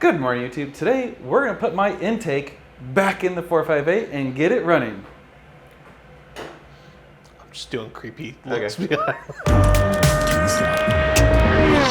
Good morning, YouTube. Today, we're going to put my intake back in the 458 and get it running. I'm just doing creepy Okay. looks. So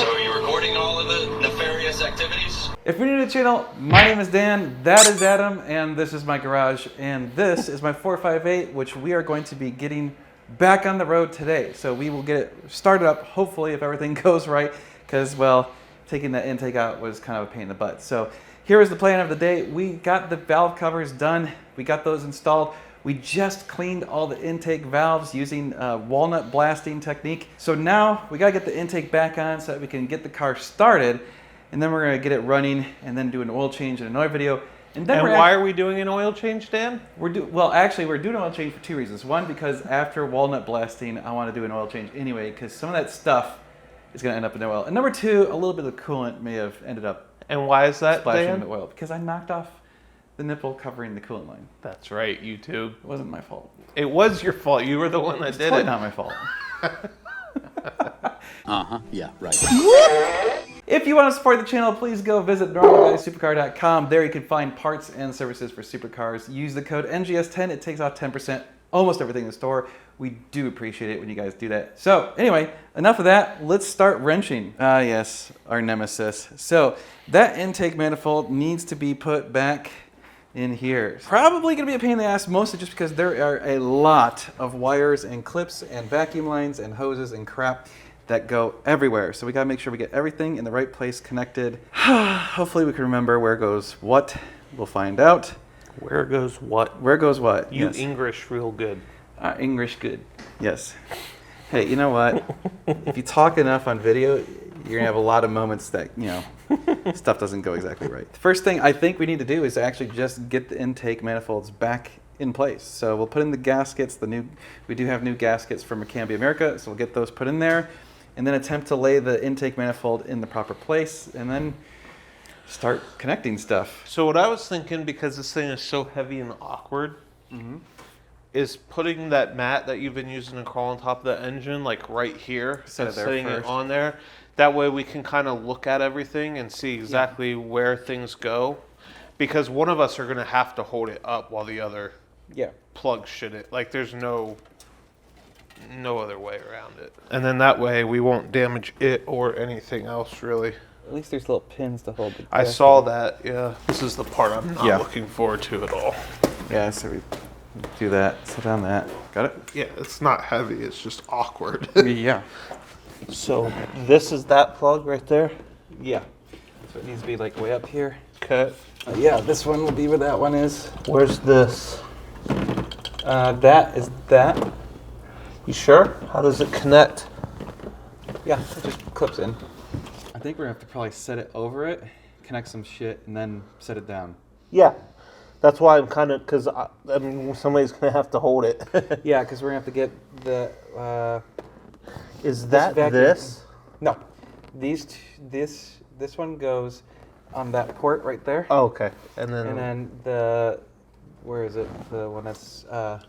are you recording all of the nefarious activities? If you're new to the channel, my name is Dan, that is Adam, and this is my garage, and this is my 458, which we are going to be getting back on the road today. So we will get it started up, hopefully, if everything goes right, because, well, taking that intake out was kind of a pain in the butt. So here is the plan of the day. We got the valve covers done. We got those installed. We just cleaned all the intake valves using walnut blasting technique. So now we gotta get the intake back on so that we can get the car started, and then we're gonna get it running and then do an oil change in another video. And why are we doing an oil change, Dan? We're doing an oil change for two reasons. One, because after walnut blasting, I want to do an oil change anyway, because some of that stuff is going to end up in the oil. And number two, a little bit of the coolant may have ended up And why is that, splashing Dan? in the oil, because I knocked off the nipple covering the coolant line. That's right, YouTube. It wasn't my fault. It was your fault. You were the one that It's did totally it. not my fault. Yeah, right. If you want to support the channel, please go visit normalguysupercar.com. There you can find parts and services for supercars. Use the code NGS10. It takes off 10% almost everything in the store. We do appreciate it when you guys do that. So anyway, enough of that. Let's start wrenching. Yes, our nemesis. So that intake manifold needs to be put back in here. Probably gonna be a pain in the ass, mostly just because there are a lot of wires and clips and vacuum lines and hoses and crap that go everywhere. So we gotta make sure we get everything in the right place connected. Hopefully we can remember where goes what. We'll find out. Where goes what? Where goes what? You Yes. English real good. English good. Yes. Hey, you know what? If you talk enough on video, you're gonna have a lot of moments that, stuff doesn't go exactly right. The first thing I think we need to do is actually just get the intake manifolds back in place. So we'll put in the gaskets, we do have new gaskets from Cambia America, so we'll get those put in there, and then attempt to lay the intake manifold in the proper place, and then start connecting stuff. So what I was thinking, because this thing is so heavy and awkward, is putting that mat that you've been using to crawl on top of the engine, like right here, Set it and there setting it first. on there. That way we can kind of look at everything and see exactly where things go. Because one of us are going to have to hold it up while the other Yeah. plugs shit. Like there's no other way around it. And then that way we won't damage it or anything else really. At least there's little pins to hold the I gasket. saw that, yeah. This is the part I'm not Yeah. looking forward to at all. Yeah, so we do that, sit on that. Got it? Yeah, it's not heavy, it's just awkward. Yeah. So this is that plug right there? Yeah. So it needs to be like way up here. Okay. Yeah, this one will be where that one is. Where's this? That is that. You sure? How does it connect? Yeah, it just clips in. I think we're gonna have to probably set it over it, connect some shit, and then set it down. Yeah. That's why I'm kind of, because I mean, somebody's going to have to hold it. Yeah, because we're gonna have to get the. Is that vacuum- this? No, this one goes on that port right there, Oh, okay. And then, and then where is it? The one that's the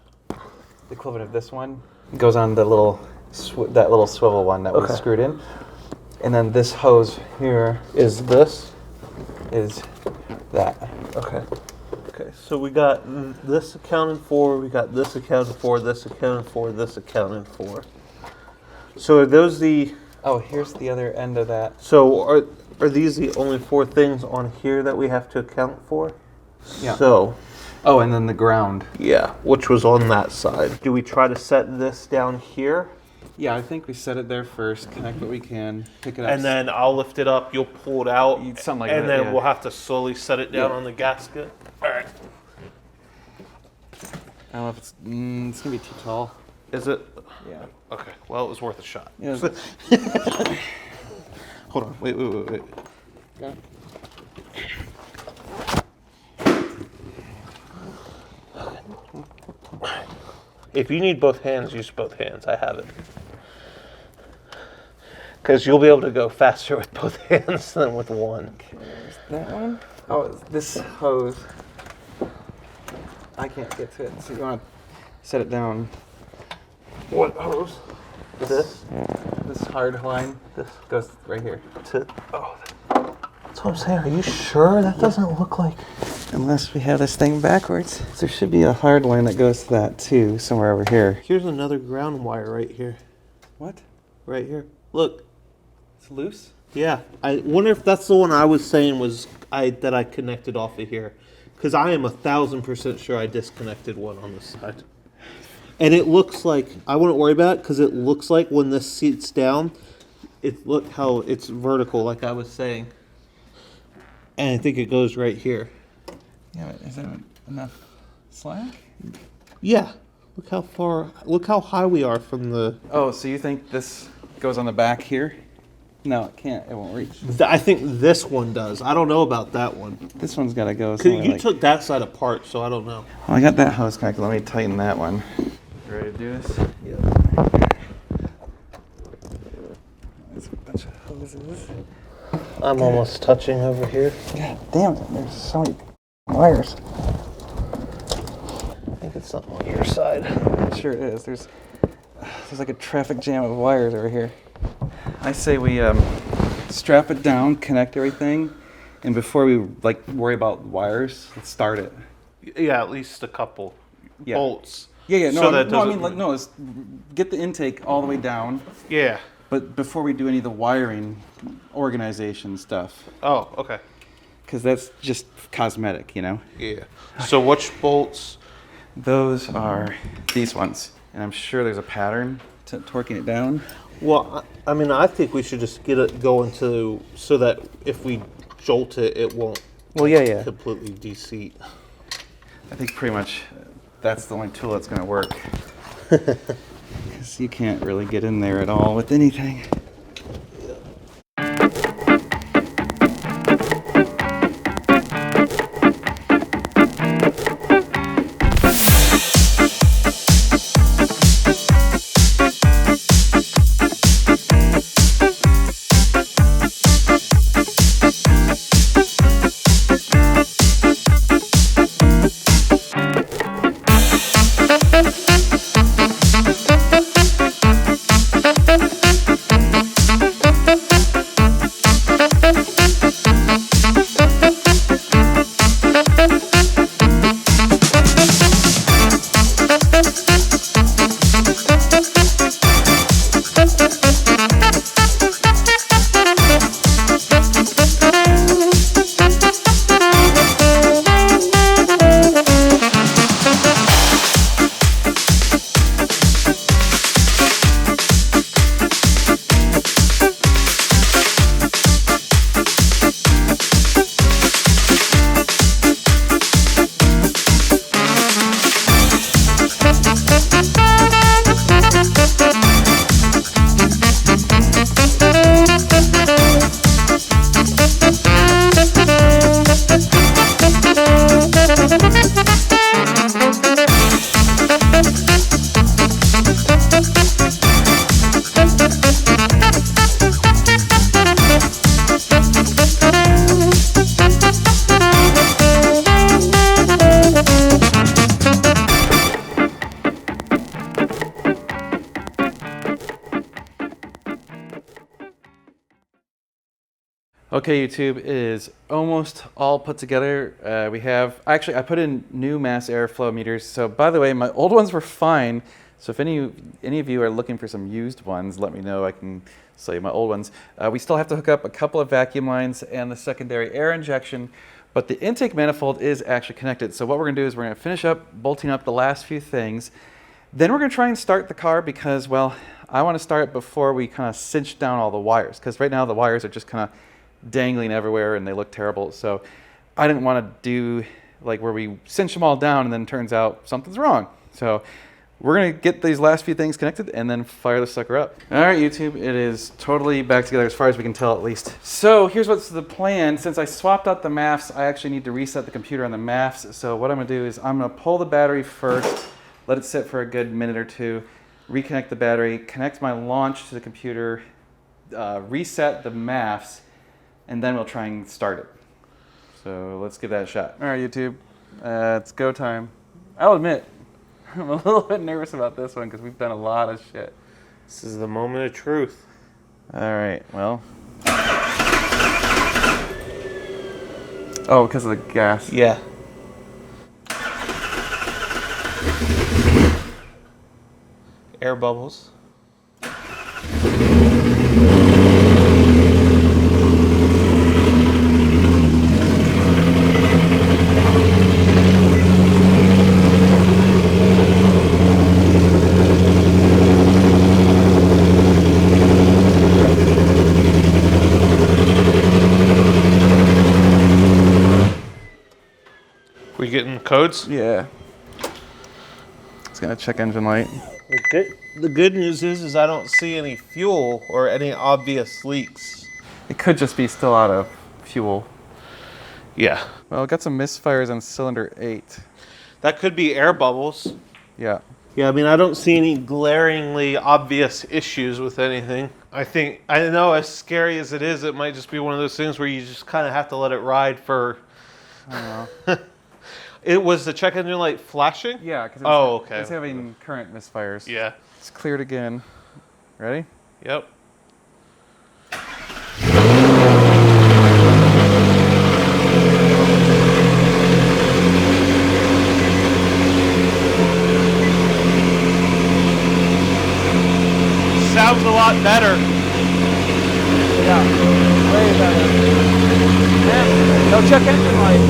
equivalent of this one goes on the little that little swivel one that was Okay. screwed in, and then this hose here is this? is that. Okay. Okay, so we got this accounted for, we got this accounted for, this accounted for, this accounted for. So are those the, Oh, here's the other end of that. so are these the only four things on here that we have to account for? Yeah. So, Oh, and then the ground. yeah, which was on that side. Do we try to set this down here? Yeah, I think we set it there first, connect what we can, pick it up. And then I'll lift it up, you'll pull it out, Something like and that, then yeah. we'll have to slowly set it down Yeah. on the gasket. All right. I don't know if it's it's gonna be too tall. Is it? Yeah. Okay, well, it was worth a shot. Yeah. Hold on, wait. Yeah. If you need both hands, use both hands. I have it. Because you'll be able to go faster with both hands than with one. That one? Oh, it's this hose. I can't get to it, so you want to set it down. What hose? This? This hard line. This goes right here. To, oh, it's That's what I'm saying. Are you sure? That doesn't look like... Unless we have this thing backwards. There should be a hard line that goes to that too, somewhere over here. Here's another ground wire right here. What? Right here. Look. It's loose? Yeah. I wonder if that's the one I was saying that I connected off of here. Because I am 1,000% sure I disconnected one on this side. And it looks like, I wouldn't worry about it because it looks like when this seats down, look how it's vertical like I was saying. And I think it goes right here. Yeah, but is that enough slack? Yeah. Look how high we are from the... Oh, so you think this goes on the back here? No, it can't. It won't reach. I think this one does. I don't know about that one. This one's got to go Cause somewhere you like... took that side apart, so I don't know. Well, I got that hose connected. Let me tighten that one. You ready to do this? Yeah. There's a bunch of hoses. I'm almost touching over here. God damn it. There's so many wires. I think it's something on your side. It sure is. There's like a traffic jam of wires over here. I say we strap it down, connect everything, and before we worry about wires, let's start it. Yeah, at least a couple bolts. Yeah. So let's get the intake all the way down. Yeah. But before we do any of the wiring organization stuff, Oh, okay. because that's just cosmetic, you know. Yeah. So which bolts? Those are these ones, and I'm sure there's a pattern to torquing it down. Well, I mean, I think we should just get it going so that if we jolt it, it won't completely de-seat. I think pretty much that's the only tool that's going to work. Because you can't really get in there at all with anything. Okay, YouTube, it is almost all put together. I put in new mass airflow meters. So by the way, my old ones were fine. So if any of you are looking for some used ones, let me know. I can sell you my old ones. We still have to hook up a couple of vacuum lines and the secondary air injection, but the intake manifold is actually connected. So what we're gonna do is we're gonna finish up bolting up the last few things. Then we're gonna try and start the car because, well, I wanna start it before we kind of cinch down all the wires, because right now the wires are just kind of dangling everywhere and they look terrible. So I didn't want to do like where we cinch them all down and then turns out something's wrong. So we're going to get these last few things connected and then fire the sucker up. All right, YouTube, it is totally back together as far as we can tell at least. So here's what's the plan. Since I swapped out the MAFs, I actually need to reset the computer on the MAFs. So what I'm going to do is I'm going to pull the battery first, let it sit for a good minute or two, reconnect the battery, connect my launch to the computer, reset the MAFs, and then we'll try and start it. So let's give that a shot. All right, YouTube, it's go time. I'll admit, I'm a little bit nervous about this one because we've done a lot of shit. This is the moment of truth. All right, well. Oh, because of the gas. Yeah. Air bubbles. We getting codes? Yeah. It's gonna check engine light. The good news is I don't see any fuel or any obvious leaks. It could just be still out of fuel. Yeah. Well, got some misfires on cylinder 8. That could be air bubbles. Yeah. Yeah, I mean, I don't see any glaringly obvious issues with anything. I know as scary as it is, it might just be one of those things where you just kind of have to let it ride for... I don't know. It was the check engine light flashing? Yeah, because okay. It's having current misfires. Yeah. It's cleared again. Ready? Yep. Sounds a lot better. Yeah, way better. No check engine light.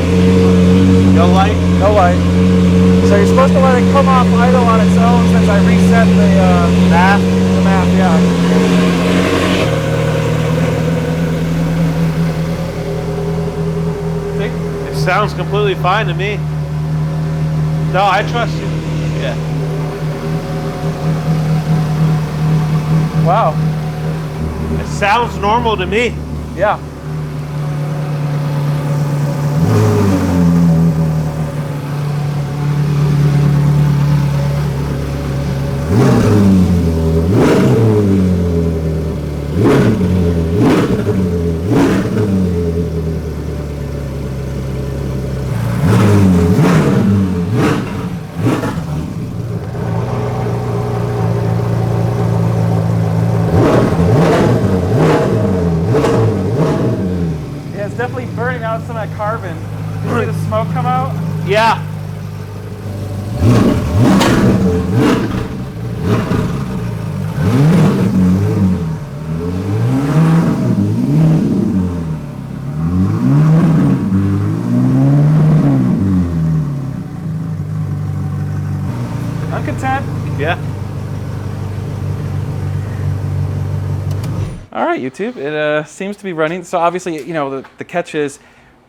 No light? No light. So you're supposed to let it come off idle on its own since I reset the Math? The map, yeah. It sounds completely fine to me. No, I trust you. Yeah. Wow. It sounds normal to me. Yeah. It's definitely burning out some of that carbon. You see the smoke come out? Yeah. I'm content. Yeah. All right, YouTube, it seems to be running. So obviously, you know, the catch is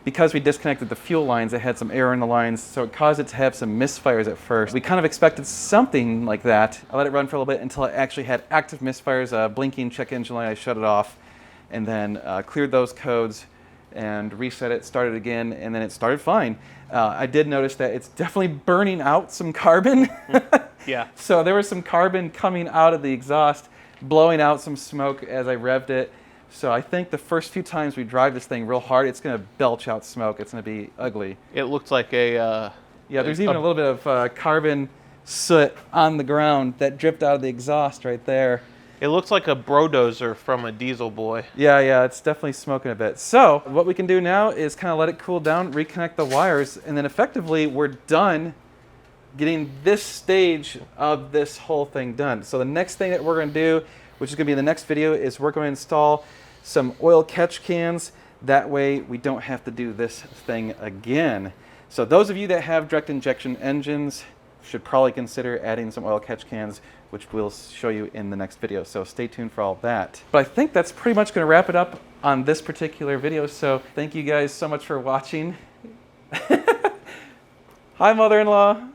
because we disconnected the fuel lines, it had some air in the lines, so it caused it to have some misfires at first. We kind of expected something like that. I let it run for a little bit until it actually had active misfires, blinking check engine light. I shut it off and then cleared those codes and reset it, started again, and then it started fine. I did notice that it's definitely burning out some carbon. Yeah. So there was some carbon coming out of the exhaust, blowing out some smoke as I revved it. So I think the first few times we drive this thing real hard, it's going to belch out smoke. It's going to be ugly. It looked like a... Yeah, there's even a little bit of carbon soot on the ground that dripped out of the exhaust right there. It looks like a brodozer from a diesel boy. Yeah, it's definitely smoking a bit. So what we can do now is kind of let it cool down, reconnect the wires, and then effectively we're done getting this stage of this whole thing done. So the next thing that we're going to do, which is going to be in the next video, is we're going to install some oil catch cans. That way we don't have to do this thing again. So those of you that have direct injection engines should probably consider adding some oil catch cans, which we'll show you in the next video. So stay tuned for all that. But I think that's pretty much going to wrap it up on this particular video. So thank you guys so much for watching. Hi, mother-in-law.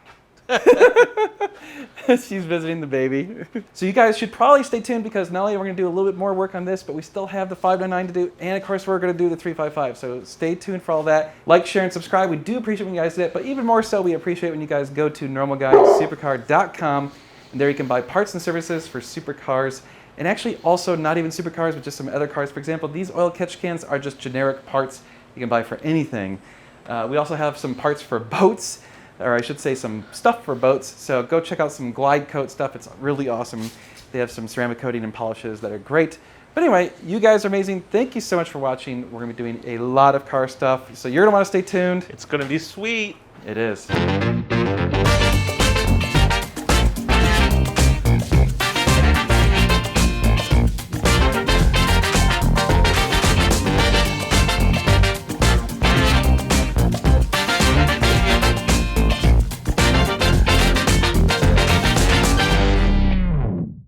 She's visiting the baby. So you guys should probably stay tuned because not only are we going to do a little bit more work on this, but we still have the 599 to do, and of course we're going to do the 355. So stay tuned for all that. Like, share, and subscribe. We do appreciate when you guys do it, but even more so, we appreciate when you guys go to normalguysupercar.com, and there you can buy parts and services for supercars, and actually also not even supercars, but just some other cars. For example, these oil catch cans are just generic parts you can buy for anything. We also have some parts for boats, or I should say some stuff for boats. So go check out some Glide Coat stuff. It's really awesome. They have some ceramic coating and polishes that are great. But anyway, you guys are amazing. Thank you so much for watching. We're going to be doing a lot of car stuff, so you're going to want to stay tuned. It's gonna be sweet. It is.